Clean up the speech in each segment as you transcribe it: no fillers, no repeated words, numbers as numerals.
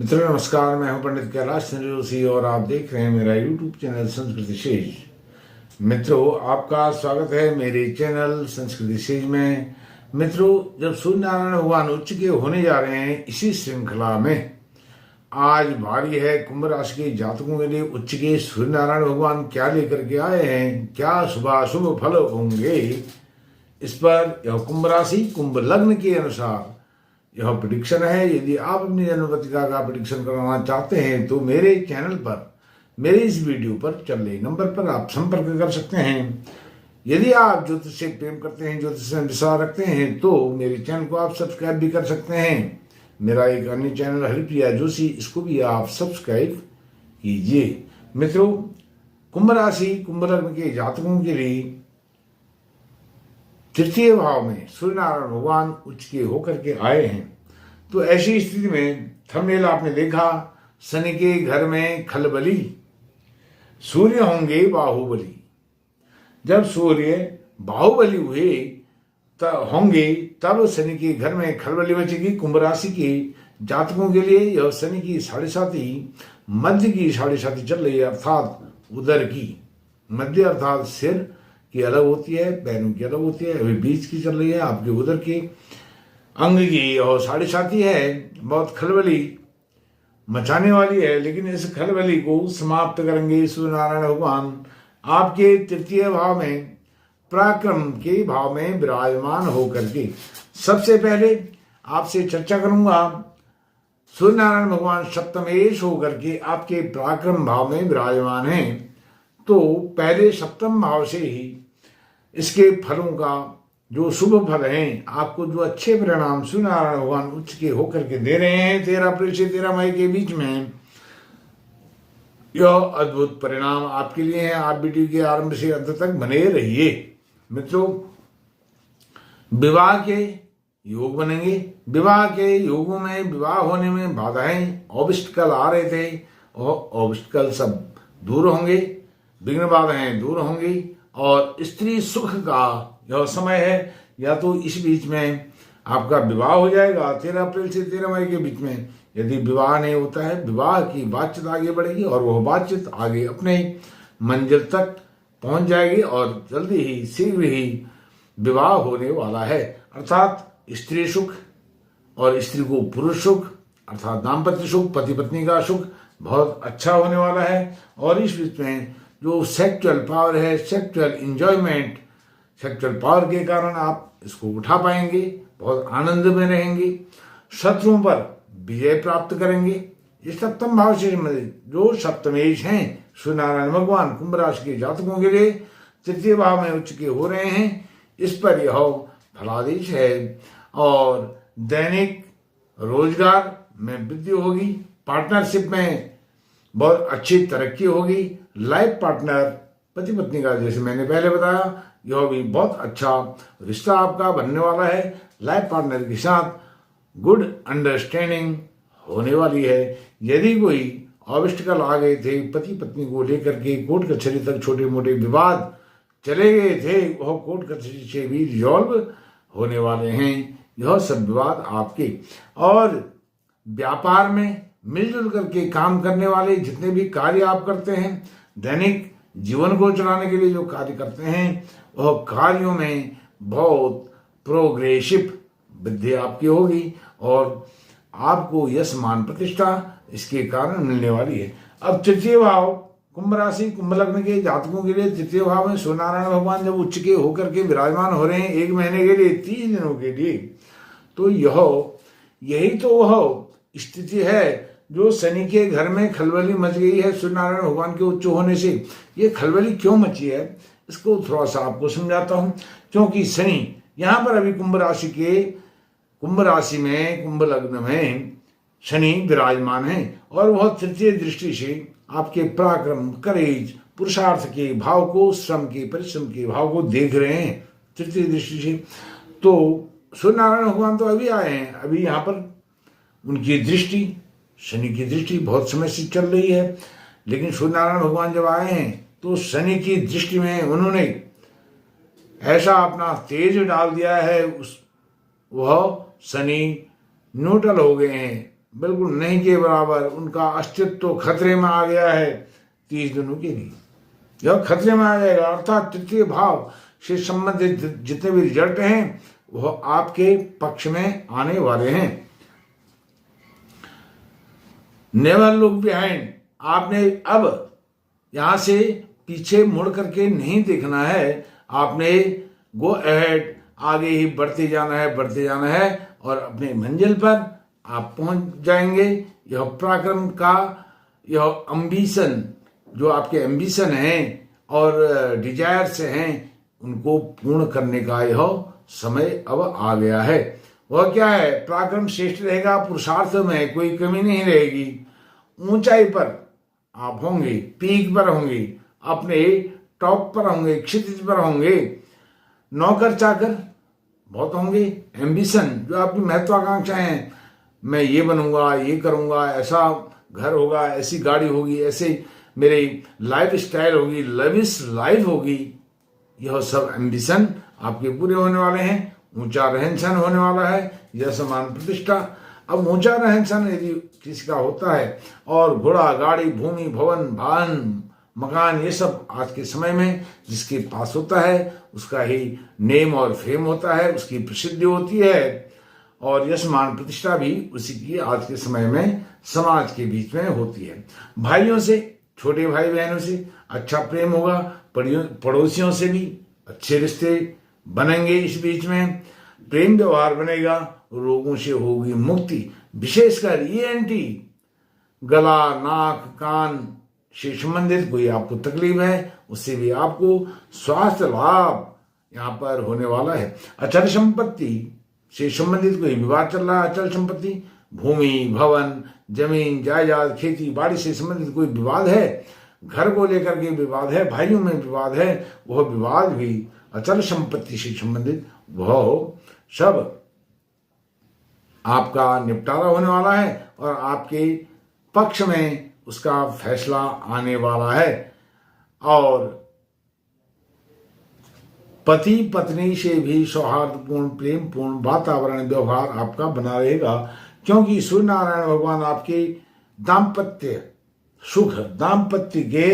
मित्रों नमस्कार, मैं हूं पंडित कैलाश चंद्र जोशी और आप देख रहे हैं मेरा यूट्यूब चैनल संस्कृति शेष। मित्रों, आपका स्वागत है मेरे चैनल संस्कृति शेष में। मित्रों, जब सूर्य नारायण भगवान उच्च के होने जा रहे हैं इसी श्रृंखला में आज भारी है कुंभ राशि के जातकों के लिए उच्च के सूर्य नारायण भगवान क्या लेकर के आए हैं, क्या शुभ फल होंगे, इस पर यह कुंभ राशि कुंभ लग्न के अनुसार यह प्रेडिक्शन है। यदि आप अपनी जन्म पत्रिका का प्रेडिक्शन करवाना चाहते हैं तो मेरे चैनल पर मेरे इस वीडियो पर चल रहे नंबर पर आप संपर्क कर सकते हैं। यदि आप ज्योतिष से प्रेम करते हैं, ज्योतिष में विश्वास रखते हैं तो मेरे चैनल को आप सब्सक्राइब भी कर सकते हैं। मेरा एक अन्य चैनल हरिप्रिया जोशी, इसको भी आप सब्सक्राइब कीजिए। मित्रों, कुंभ राशि कुंभ लग्न के जातकों के लिए तृतीय भाव में सूर्य नारायण भगवान उच्च के होकर के आए हैं। तो ऐसी स्थिति में थंबनेल आपने देखा, शनि के घर में खलबली, सूर्य होंगे बाहुबली। जब सूर्य बाहुबली हुए होंगे तब शनि के घर में खलबली मचेगी। कुंभ राशि के जातकों के लिए यह शनि की 7.5 मध्य की 7.5 चल रही है, अर्थात उदर की मध्य अर्थात सिर की अलग होती है, पैरों की अलग होती है, अभी बीच की चल रही है आपके उदर के अंग की और 7.5 है। बहुत खलबली मचाने वाली है, लेकिन इस खलबली को समाप्त करेंगे सूर्य नारायण भगवान आपके तृतीय भाव में पराक्रम के भाव में विराजमान होकर के। सबसे पहले आपसे चर्चा करूंगा, सूर्य नारायण भगवान सप्तमेश होकर के आपके पराक्रम भाव में विराजमान हैं, तो पहले सप्तम भाव से ही इसके फलों का जो शुभ फल हैं, आपको जो अच्छे परिणाम सूर्य नारायण भगवान उच्च के होकर के दे रहे हैं 13 अप्रैल से 13 मई के बीच में, यह अद्भुत परिणाम आपके लिए हैं। आप वीडियो के आरंभ से अंत तक बने रहिए। मित्रों, विवाह के योग बनेंगे। विवाह के योगों में विवाह होने में बाधाएं ऑब्स्टिकल आ रहे थे और ऑब्स्टिकल सब दूर होंगे, विघ्न बाधाएं दूर होंगी और स्त्री सुख का यह समय है। या तो इस बीच में आपका विवाह हो जाएगा 13 अप्रैल से 13 मई के बीच में। यदि विवाह नहीं होता है, विवाह की बातचीत आगे बढ़ेगी और वह बातचीत आगे अपने मंजिल तक पहुंच जाएगी और जल्दी ही शीघ्र ही विवाह होने वाला है। अर्थात स्त्री सुख और स्त्री को पुरुष सुख अर्थात दाम्पत्य सुख, पति पत्नी का सुख बहुत अच्छा होने वाला है। और इस बीच में जो सेक्सुअल पावर है, सेक्सुअल इंजॉयमेंट, सेक्सुअल पावर के कारण आप इसको उठा पाएंगे, बहुत आनंद में रहेंगे, शत्रुओं पर विजय प्राप्त करेंगे। इस सप्तम भाव से जो सप्तमेश हैं सूर्य नारायण भगवान कुंभ राशि के जातकों के लिए तृतीय भाव में उच्च के हो रहे हैं, इस पर यह फलादेश है। और दैनिक रोजगार में वृद्धि होगी, पार्टनरशिप में बहुत अच्छी तरक्की होगी, लाइफ पार्टनर पति पत्नी का जैसे मैंने पहले बताया यह भी बहुत अच्छा रिश्ता आपका बनने वाला है। लाइफ पार्टनर के साथ गुड अंडरस्टैंडिंग होने वाली है। यदि कोई ऑब्स्टिकल आ गए थे पति पत्नी को लेकर के, कोर्ट कचहरी तक छोटे मोटे विवाद चले गए थे, वह कोर्ट कचहरी से भी रिजॉल्व होने वाले हैं। यह सब विवाद आपके और व्यापार में मिलजुल करके काम करने वाले जितने भी कार्य आप करते हैं, दैनिक जीवन को चलाने के लिए जो कार्य करते हैं, वह कार्यों में बहुत प्रोग्रेसिव वृद्धि आपकी होगी और आपको यश मान प्रतिष्ठा इसके कारण मिलने वाली है। अब तृतीय भाव कुंभ राशि कुंभ लग्न के जातकों के लिए तृतीय भाव में सूर्य नारायण भगवान जब उच्च के होकर के विराजमान हो रहे हैं 1 महीने के लिए, 30 दिनों के लिए, तो यही तो वह स्थिति है जो शनि के घर में खलबली मच गई है सूर्य नारायण भगवान के उच्च होने से। ये खलबली क्यों मची है इसको थोड़ा सा आपको समझाता हूं। क्योंकि शनि यहां पर अभी कुंभ राशि में कुंभ लग्न में शनि विराजमान है और वह तृतीय दृष्टि से आपके पराक्रम, करेज, पुरुषार्थ के भाव को, श्रम के, परिश्रम के भाव को देख रहे हैं तृतीय दृष्टि से। तो सूर्य नारायण भगवान तो अभी आए हैं, अभी यहाँ पर उनकी दृष्टि, शनि की दृष्टि बहुत समय से चल रही है, लेकिन सूर्य नारायण भगवान जब आए हैं तो शनि की दृष्टि में उन्होंने ऐसा अपना तेज डाल दिया है, वह शनि न्यूट्रल हो गए हैं, बिल्कुल नहीं के बराबर, उनका अस्तित्व खतरे में आ गया है 30 दिनों के लिए। यह खतरे में आ जाएगा, अर्थात तृतीय भाव से संबंधित जितने भी रिजल्ट हैं वह आपके पक्ष में आने वाले हैं। नेवर लुक बिहाइंड, आपने अब यहां से पीछे मुड़ करके नहीं देखना है, आपने गो अहेड, आगे ही बढ़ते जाना है, बढ़ते जाना है और अपने मंजिल पर आप पहुंच जाएंगे। यह पराक्रम का यह एम्बिशन, जो आपके एम्बिशन हैं और डिजायर से हैं, उनको पूर्ण करने का यह समय अब आ गया है। वह क्या है? पराक्रम श्रेष्ठ रहेगा, पुरुषार्थ में कोई कमी नहीं रहेगी, ऊंचाई पर आप होंगे, पीक पर होंगे, अपने टॉप पर होंगे, क्षितिज पर होंगे। नौकर चाकर बहुत होंगे, एम्बिशन जो आपकी महत्वाकांक्षाएं हैं, मैं ये बनूंगा, ये करूंगा, ऐसा घर होगा, ऐसी गाड़ी होगी, ऐसे मेरी लाइफ स्टाइल होगी, लविश लाइफ होगी, यह सब एम्बिशन आपके पूरे होने वाले हैं। ऊंचा रहन सहन होने वाला है, यह सम्मान प्रतिष्ठा। अब ऊंचा रहन सहन यदि किसी का होता है और घोड़ा गाड़ी भूमि भवन वाहन मकान ये सब आज के समय में जिसके पास होता है उसका ही नेम और फेम होता है, उसकी प्रसिद्धि होती है और यश मान प्रतिष्ठा भी उसी की आज के समय में समाज के बीच में होती है। भाइयों से, छोटे भाई बहनों से अच्छा प्रेम होगा, पड़ोसियों से भी अच्छे रिश्ते बनेंगे, इस बीच में प्रेम व्यवहार बनेगा, रोगों से होगी मुक्ति। विशेषकर ENT, गला नाक कान से संबंधित कोई आपको तकलीफ है उससे भी आपको स्वास्थ्य लाभ यहाँ पर होने वाला है। अचल संपत्ति से संबंधित कोई विवाद चल रहा है, अचल संपत्ति भूमि भवन जमीन जायदाद खेती बाड़ी से संबंधित कोई विवाद है, घर को लेकर के विवाद है, भाइयों में विवाद है, वह विवाद भी अचल संपत्ति से संबंधित वह सब आपका निपटारा होने वाला है और आपके पक्ष में उसका फैसला आने वाला है। और पति पत्नी से भी सौहार्दपूर्ण प्रेम पूर्ण वातावरण व्यवहार आपका बना रहेगा, क्योंकि सूर्य नारायण भगवान आपके दाम्पत्य सुख दाम्पत्य के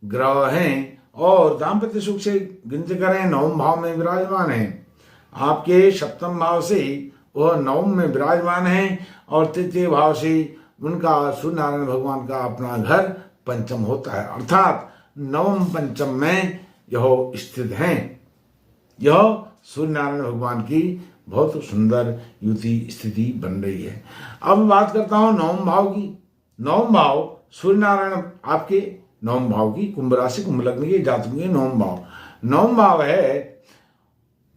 ग्रह हैं और दाम्पत्य सुख से गिनती करें 9वें भाव में विराजमान है, आपके 7वें भाव से वह 9वें में विराजमान है और 3य भाव से उनका सूर्य नारायण भगवान का अपना घर 5म होता है, अर्थात 9वें 5म में यह स्थित हैं। यह सूर्य नारायण भगवान की बहुत सुंदर युति स्थिति बन रही है। अब बात करता हूं 9वें भाव की। 9वें भाव सूर्य नारायण आपके 9वें भाव की, कुंभ राशि कुंभ लग्न के जातकों के 9वें भाव। 9वें भाव है,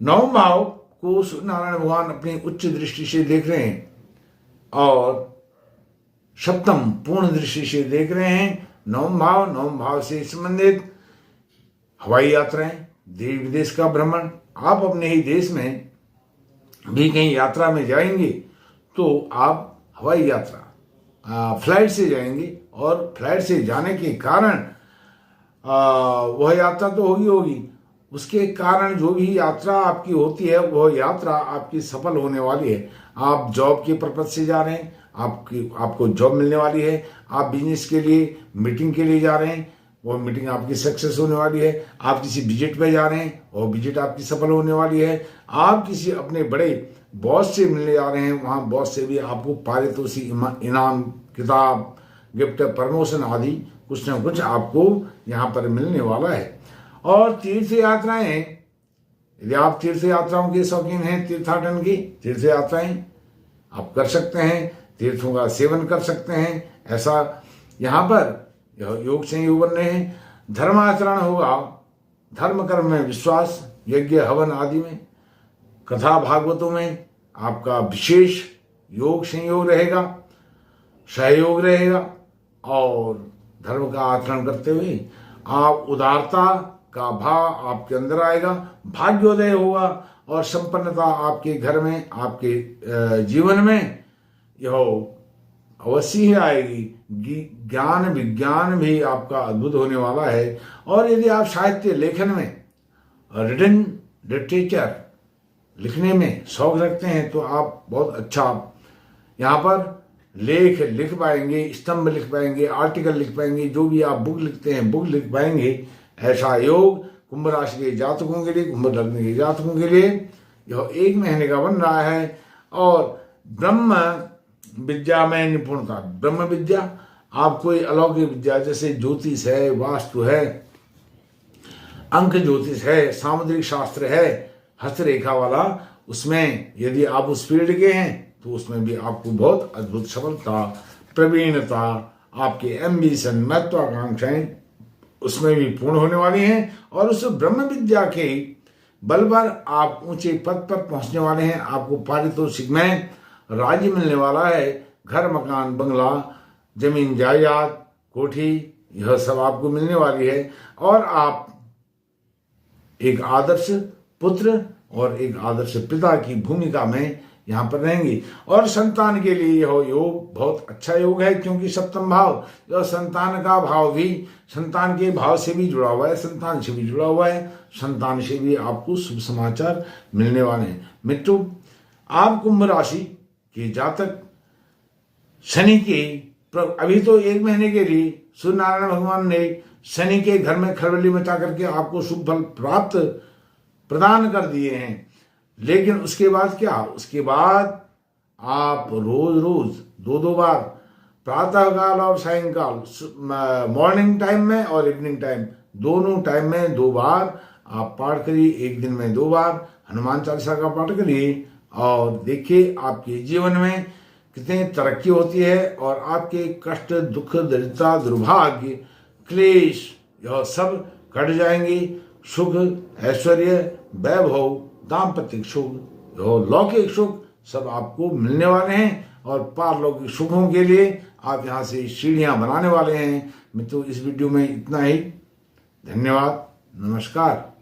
9वें भाव को सूर्य नारायण भगवान अपनी उच्च दृष्टि से देख रहे हैं और 7म पूर्ण दृष्टि से देख रहे हैं। 9वें भाव से संबंधित हवाई यात्राएं, देश विदेश का भ्रमण, आप अपने ही देश में भी कहीं यात्रा में जाएंगे तो आप हवाई यात्रा फ्लाइट से जाएंगे और फ्लाइट से जाने के कारण वह यात्रा तो होगी, उसके कारण जो भी यात्रा आपकी होती है वह यात्रा आपकी सफल होने वाली है। आप जॉब के पर्पज से जा रहे हैं, आपको जॉब मिलने वाली है, आप बिजनेस के लिए मीटिंग के लिए जा रहे हैं, वो मीटिंग आपकी सक्सेस होने वाली है। आप किसी विजिट पे जा रहे हैं और विजिट आपकी सफल होने वाली है। आप किसी अपने बड़े बॉस से मिलने जा रहे हैं, वहाँ बॉस से भी आपको पारितोषिक इनाम किताब गिफ्ट प्रमोशन आदि कुछ न कुछ आपको यहाँ पर मिलने वाला है। और तीर्थ यात्राएं, यदि आप तीर्थ यात्राओं के शौकीन हैं, तीर्थाटन की तीर्थ यात्राएं आप कर सकते हैं, तीर्थों का सेवन कर सकते हैं, ऐसा यहाँ पर योग संयोग बन रहे हैं। धर्माचरण होगा, धर्म कर्म में विश्वास, यज्ञ हवन आदि में, कथा भागवतों में आपका विशेष योग संयोग रहेगा, सहयोग रहेगा और धर्म का आचरण करते हुए आप उदारता का भाव आपके अंदर आएगा, भाग्योदय होगा और संपन्नता आपके घर में, आपके जीवन में यह अवश्य ही आएगी। ज्ञान विज्ञान भी आपका अद्भुत होने वाला है। और यदि आप साहित्य लेखन में, रिटन लिटरेचर लिखने में शौक रखते हैं तो आप बहुत अच्छा यहाँ पर लेख लिख पाएंगे, स्तंभ लिख पाएंगे, आर्टिकल लिख पाएंगे, जो भी आप बुक लिखते हैं बुक लिख पाएंगे। ऐसा योग कुंभ राशि के जातकों के लिए, कुंभ लग्न के जातकों के लिए यह 1 महीने का बन रहा है। और ब्रह्म विद्या में निपुणता, ब्रह्म विद्या आप कोई अलौकिक विद्या जैसे ज्योतिष है, वास्तु है, अंक ज्योतिष है, सामुद्रिक शास्त्र है, हस्तरेखा वाला, उसमें यदि आप उस फील्ड के हैं तो उसमें भी आपको बहुत अद्भुत सफलता, प्रवीणता, आपके एम्बिशन, महत्वाकांक्षाएं उसमें भी पूर्ण होने वाली हैं। और उस ब्रह्म विद्या के बल पर आप ऊंचे पद पर पहुंचने वाले हैं। आपको पारितोषिक में राज्य मिलने वाला है, घर, मकान, बंगला, जमीन, जायदाद, कोठी, यह सब आपको मिलने वाली है। और आप एक आदर्श पुत्र और एक आदर्श पिता की भूमिका में यहाँ पर रहेंगे। और संतान के लिए यह योग बहुत अच्छा योग है, क्योंकि सप्तम भाव, यह संतान का भाव भी संतान के भाव से भी जुड़ा हुआ है, संतान से भी जुड़ा हुआ है। संतान से भी आपको शुभ समाचार मिलने वाले हैं। मित्रों, आप कुंभ राशि के जातक शनि के अभी तो 1 महीने के लिए सूर्य नारायण भगवान ने शनि के घर में खलबली मचा करके आपको शुभ फल प्राप्त प्रदान कर दिए हैं। लेकिन उसके बाद क्या, उसके बाद आप रोज रोज 2-2 बार, प्रातःकाल और सायंकाल, मॉर्निंग टाइम में और इवनिंग टाइम, दोनों टाइम में 2 बार आप पाठ करिए। एक दिन में 2 बार हनुमान चालीसा का पाठ करिए और देखिए आपके जीवन में कितनी तरक्की होती है। और आपके कष्ट, दुख, दरिद्रता, दुर्भाग्य, क्लेश, यह सब कट जाएंगे। सुख, ऐश्वर्य, वैभव, दाम्पत्य सुख, लौकिक सुख सब आपको मिलने वाले हैं। और पारलौकिक सुखों के लिए आप यहाँ से सीढ़ियां बनाने वाले हैं। मित्रों, इस वीडियो में इतना ही। धन्यवाद, नमस्कार।